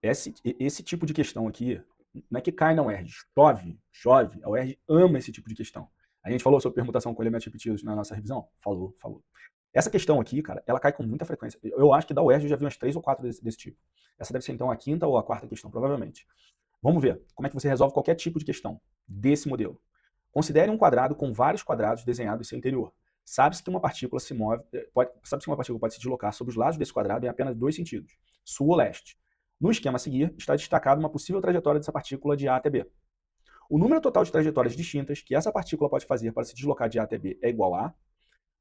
esse tipo de questão aqui, não é que cai na UERJ, chove, chove, a UERJ ama esse tipo de questão. A gente falou sobre permutação com elementos repetidos na nossa revisão? Falou, falou. Essa questão aqui, cara, ela cai com muita frequência. Eu acho que da UERJ eu já vi umas 3 ou 4 desse tipo. Essa deve ser então a quinta ou a quarta questão, provavelmente. Vamos ver como é que você resolve qualquer tipo de questão desse modelo. Considere um quadrado com vários quadrados desenhados em seu interior. Sabe-se que uma partícula se move, sabe-se que uma partícula pode se deslocar sobre os lados desse quadrado em apenas dois sentidos, sul ou leste. No esquema a seguir, está destacada uma possível trajetória dessa partícula de A até B. O número total de trajetórias distintas que essa partícula pode fazer para se deslocar de A até B é igual a...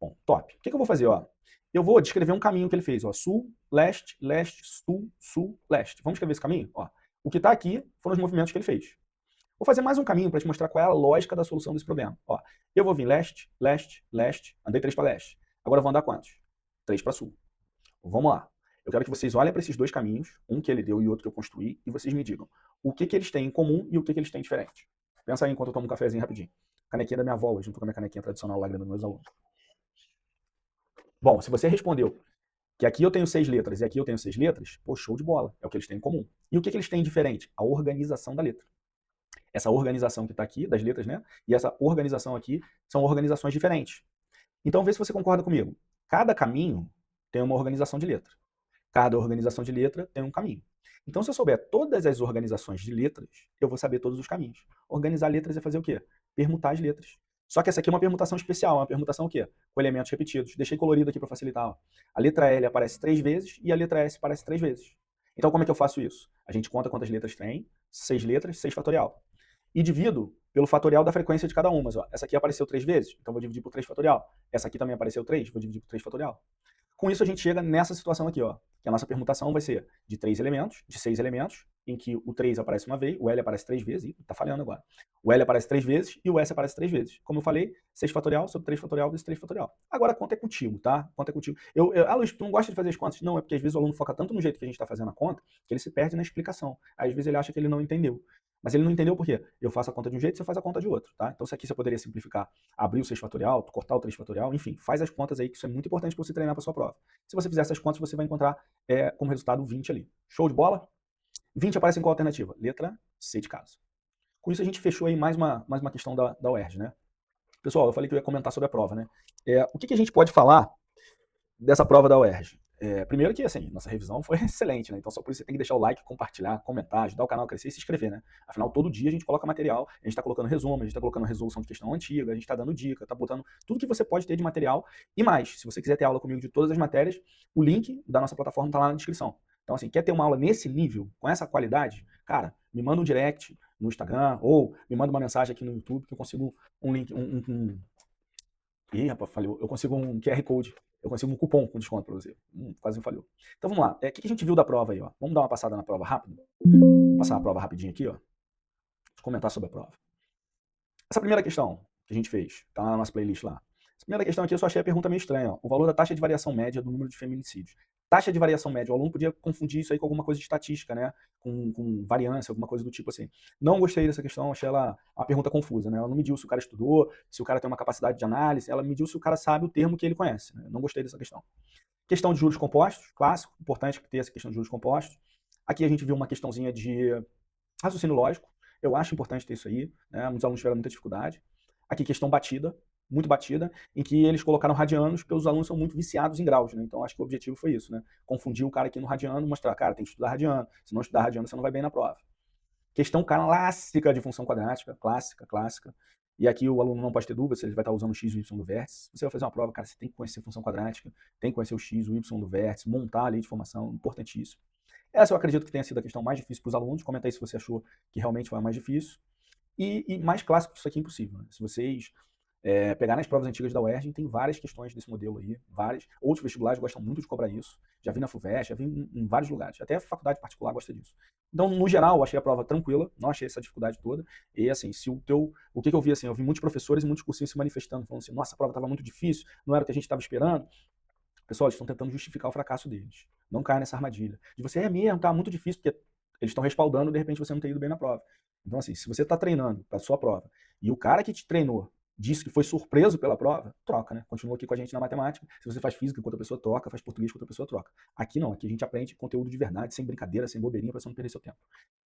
Bom, top. O que eu vou fazer? Ó? Eu vou descrever um caminho que ele fez. Ó, sul, leste, leste, sul, sul, leste. Vamos escrever esse caminho? Ó, o que está aqui foram os movimentos que ele fez. Vou fazer mais um caminho para te mostrar qual é a lógica da solução desse problema. Ó, eu vou vir leste, leste, leste, andei 3 para leste. Agora eu vou andar quantos? 3 para sul. Vamos lá. Eu quero que vocês olhem para esses dois caminhos, um que ele deu e outro que eu construí, e vocês me digam o que eles têm em comum e o que eles têm diferente. Pensa aí enquanto eu tomo um cafezinho rapidinho. Canequinha da minha avó, junto com a minha canequinha tradicional lá dos meus alunos. Bom, se você respondeu que aqui eu tenho 6 letras e aqui eu tenho 6 letras, pô, show de bola. É o que eles têm em comum. E o que eles têm em diferente? A organização da letra. Essa organização que está aqui, das letras, né? E essa organização aqui são organizações diferentes. Então, vê se você concorda comigo. Cada caminho tem uma organização de letra. Cada organização de letra tem um caminho. Então, se eu souber todas as organizações de letras, eu vou saber todos os caminhos. Organizar letras é fazer o quê? Permutar as letras. Só que essa aqui é uma permutação especial, uma permutação o quê? Com elementos repetidos. Deixei colorido aqui para facilitar. Ó. A letra L aparece 3 vezes e a letra S aparece 3 vezes. Então, como é que eu faço isso? A gente conta quantas letras tem, 6 letras, 6 fatorial. E divido pelo fatorial da frequência de cada uma. Ó. Essa aqui apareceu 3 vezes, então vou dividir por 3 fatorial. Essa aqui também apareceu 3, vou dividir por 3 fatorial. Com isso, a gente chega nessa situação aqui, ó, que a nossa permutação vai ser de 3 elementos, de 6 elementos, em que o 3 aparece uma vez, o L aparece 3 vezes, e tá falhando agora. O L aparece 3 vezes e o S aparece 3 vezes. Como eu falei, 6 fatorial sobre 3 fatorial vezes 3 fatorial. Agora a conta é contigo, tá? A conta é contigo. Luiz, tu não gosta de fazer as contas? Não, é porque às vezes o aluno foca tanto no jeito que a gente está fazendo a conta, que ele se perde na explicação. Às vezes ele acha que ele não entendeu. Mas ele não entendeu por quê? Eu faço a conta de um jeito, você faz a conta de outro, tá? Então isso aqui você poderia simplificar, abrir o 6 fatorial, cortar o 3 fatorial, enfim, faz as contas aí, que isso é muito importante para você treinar para sua prova. Se você fizer essas contas, você vai encontrar como resultado 20 ali. Show de bola? 20 aparece em qual alternativa? Letra C de casa. Com isso a gente fechou aí mais uma questão da UERJ, né? Pessoal, eu falei que eu ia comentar sobre a prova, né? O que a gente pode falar dessa prova da UERJ? Primeiro que, assim, nossa revisão foi excelente, né? Então só por isso você tem que deixar o like, compartilhar, comentar, ajudar o canal a crescer e se inscrever, né? Afinal, todo dia a gente coloca material, a gente tá colocando resumo, a gente tá colocando resolução de questão antiga, a gente tá dando dica, tá botando tudo que você pode ter de material e mais. Se você quiser ter aula comigo de todas as matérias, o link da nossa plataforma tá lá na descrição. Então, assim, quer ter uma aula nesse nível, com essa qualidade? Cara, me manda um direct no Instagram ou me manda uma mensagem aqui no YouTube que eu consigo um link, Ih, rapaz, falhou. Eu consigo um QR Code. Eu consigo um cupom com desconto para você. Quase me falhou. Então vamos lá. O que a gente viu da prova aí? Ó? Vamos dar uma passada na prova rápido? Vou passar a prova rapidinho aqui. Ó. Deixa eu comentar sobre a prova. Essa primeira questão que a gente fez, tá lá na nossa playlist lá. Essa primeira questão aqui eu só achei a pergunta meio estranha. Ó. O valor da taxa de variação média do número de feminicídios. Taxa de variação média. O aluno podia confundir isso aí com alguma coisa de estatística, né? Com variância, alguma coisa do tipo assim. Não gostei dessa questão, achei ela uma pergunta confusa, né? Ela não mediu se o cara estudou, se o cara tem uma capacidade de análise, ela mediu se o cara sabe o termo que ele conhece. Né? Não gostei dessa questão. Questão de juros compostos, clássico, importante ter essa questão de juros compostos. Aqui a gente viu uma questãozinha de raciocínio lógico. Eu acho importante ter isso aí, né? Muitos alunos tiveram muita dificuldade. Aqui questão batida, muito batida, em que eles colocaram radianos, porque os alunos são muito viciados em graus, né? Então acho que o objetivo foi isso, né? Confundir o cara aqui no radiano, mostrar, cara, tem que estudar radiano. Se não estudar radiano, você não vai bem na prova. Questão clássica de função quadrática, clássica, clássica. E aqui o aluno não pode ter dúvida se ele vai estar usando o x e o y do vértice. Você vai fazer uma prova, cara, você tem que conhecer função quadrática, tem que conhecer o x, o y do vértice, montar a lei de formação, importantíssimo. Essa eu acredito que tenha sido a questão mais difícil para os alunos. Comenta aí se você achou que realmente foi a mais difícil. E mais clássico que isso aqui é impossível. Né? Se vocês pegar nas provas antigas da UERJ, tem várias questões desse modelo aí, várias. Outros vestibulares gostam muito de cobrar isso. Já vi na FUVEST, já vi em vários lugares. Até a faculdade particular gosta disso. Então, no geral, eu achei a prova tranquila, não achei essa dificuldade toda. E assim, se o que eu vi assim, eu vi muitos professores e muitos cursinhos se manifestando, falando assim, nossa, a prova estava muito difícil, não era o que a gente estava esperando. Pessoal, eles estão tentando justificar o fracasso deles. Não caia nessa armadilha. De você mesmo, tá muito difícil, porque eles estão respaldando, de repente você não ter ido bem na prova. Então, assim, se você está treinando para a sua prova e o cara que te treinou disse que foi surpreso pela prova, troca, né? Continua aqui com a gente na matemática. Se você faz física enquanto a pessoa troca, faz português enquanto a pessoa troca. Aqui não, aqui a gente aprende conteúdo de verdade, sem brincadeira, sem bobeirinha, para você não perder seu tempo.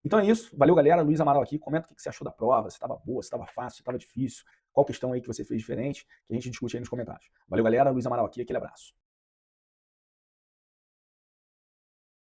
Então é isso. Valeu, galera. Luiz Amaral aqui. Comenta o que você achou da prova, se estava boa, se estava fácil, se estava difícil, qual questão aí que você fez diferente, que a gente discute aí nos comentários. Valeu, galera. Luiz Amaral aqui. Aquele abraço.